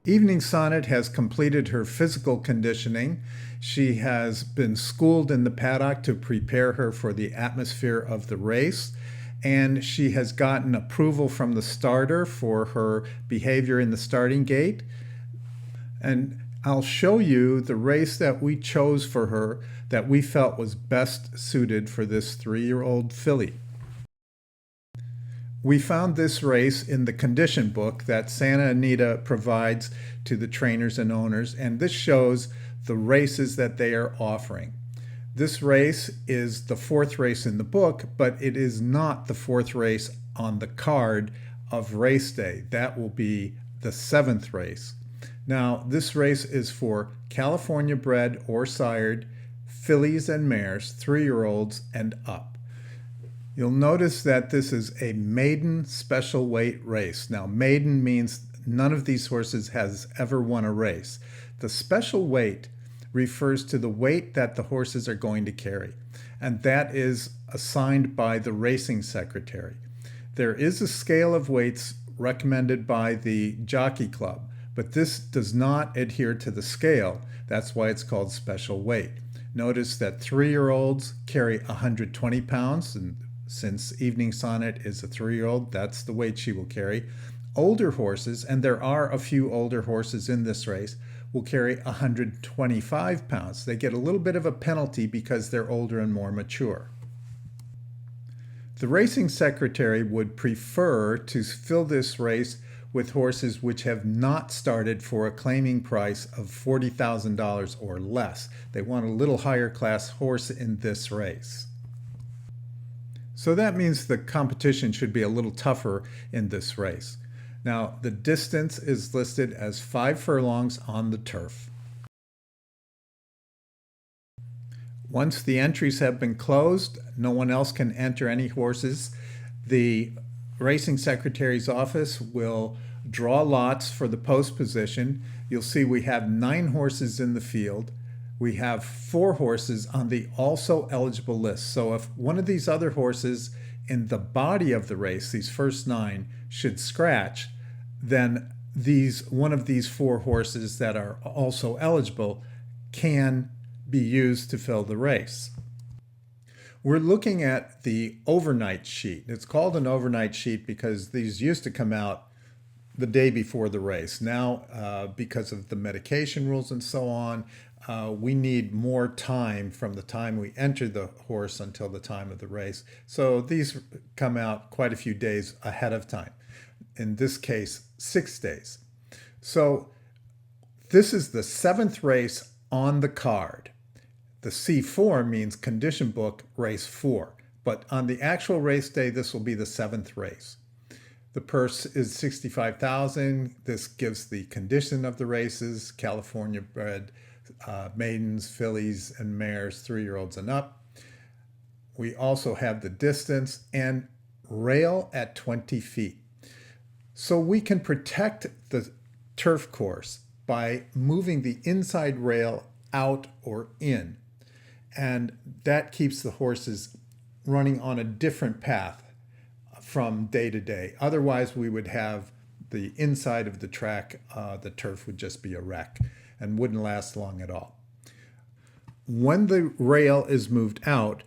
Evening Sonnet has completed her physical conditioning. She has been schooled in the paddock to prepare her for the atmosphere of the race, and she has gotten approval from the starter for her behavior in the starting gate. And I'll show you the race that we chose for her that we felt was best suited for this 3-year-old filly. We found this race in the condition book that Santa Anita provides to the trainers and owners, and this shows the races that they are offering. This race is the 4th race in the book, but it is not the 4th race on the card of race day. That will be the 7th race. Now, this race is for California bred or sired fillies and mares, 3-year-olds and up. You'll notice that this is a maiden special weight race. Now, maiden means none of these horses has ever won a race. The special weight refers to the weight that the horses are going to carry, and that is assigned by the racing secretary. There is a scale of weights recommended by the Jockey Club, but this does not adhere to the scale. That's why it's called special weight. Notice that 3-year-olds carry 120 pounds, and since Evening Sonnet is a 3-year-old, that's the weight she will carry. Older horses, and there are a few older horses in this race, will carry 125 pounds. They get a little bit of a penalty because they're older and more mature. The racing secretary would prefer to fill this race with horses which have not started for a claiming price of $40,000 or less. They want a little higher class horse in this race. So that means the competition should be a little tougher in this race. Now, the distance is listed as 5 furlongs on the turf. Once the entries have been closed, no one else can enter any horses. The racing secretary's office will draw lots for the post position. You'll see we have 9 horses in the field. We have 4 horses on the also eligible list. So if one of these other horses in the body of the race, these first 9, should scratch, then one of these 4 horses that are also eligible can be used to fill the race. We're looking at the overnight sheet. It's called an overnight sheet because these used to come out the day before the race. Now, because of the medication rules and so on, we need more time from the time we enter the horse until the time of the race. So these come out quite a few days ahead of time. In this case, 6 days. So this is the 7th race on the card. The C4 means condition book race 4, but on the actual race day, this will be the 7th race. The purse is $65,000. This gives the condition of the races: California bred, maidens, fillies, and mares, 3-year-olds and up. We also have the distance and rail at 20 feet. So we can protect the turf course by moving the inside rail out or in. And that keeps the horses running on a different path from day to day. Otherwise, we would have the inside of the track, the turf would just be a wreck and wouldn't last long at all. When the rail is moved out,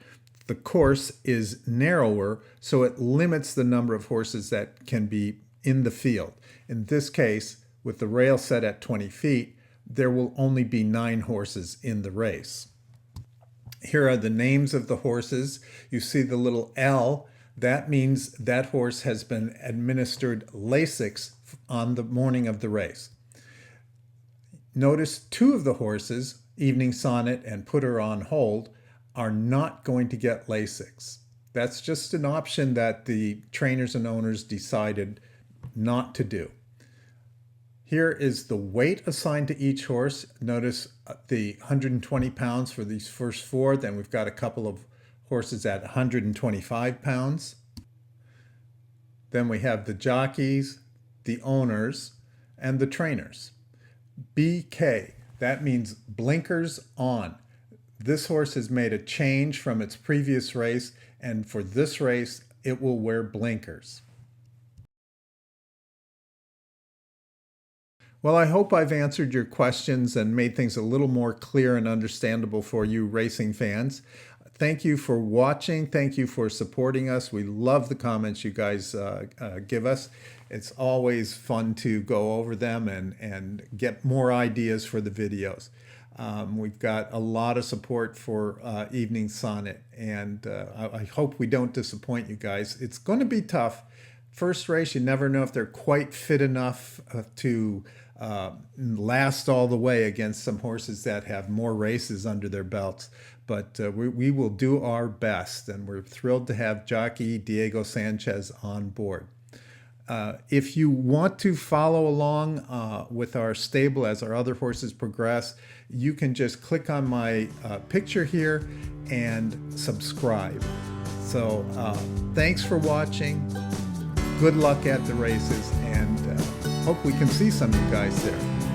the course is narrower, so it limits the number of horses that can be in the field. In this case, with the rail set at 20 feet, there will only be 9 horses in the race. Here are the names of the horses. You see the little L. That means that horse has been administered Lasix on the morning of the race. Notice 2 of the horses, Evening Sonnet and Put Her on Hold, are not going to get Lasix. That's just an option that the trainers and owners decided not to do. Here is the weight assigned to each horse. Notice the 120 pounds for these first 4. Then we've got a couple of horses at 125 pounds. Then we have the jockeys, the owners, and the trainers. BK, that means blinkers on. This horse has made a change from its previous race, and for this race, it will wear blinkers. Well, I hope I've answered your questions and made things a little more clear and understandable for you racing fans. Thank you for watching. Thank you for supporting us. We love the comments you guys give us. It's always fun to go over them and get more ideas for the videos. We've got a lot of support for Evening Sonnet, and I hope we don't disappoint you guys. It's going to be tough. First race, you never know if they're quite fit enough to last all the way against some horses that have more races under their belts. But we will do our best, and we're thrilled to have jockey Diego Sanchez on board. If you want to follow along with our stable as our other horses progress, you can just click on my picture here and subscribe. So thanks for watching. Good luck at the races, and hope we can see some of you guys there.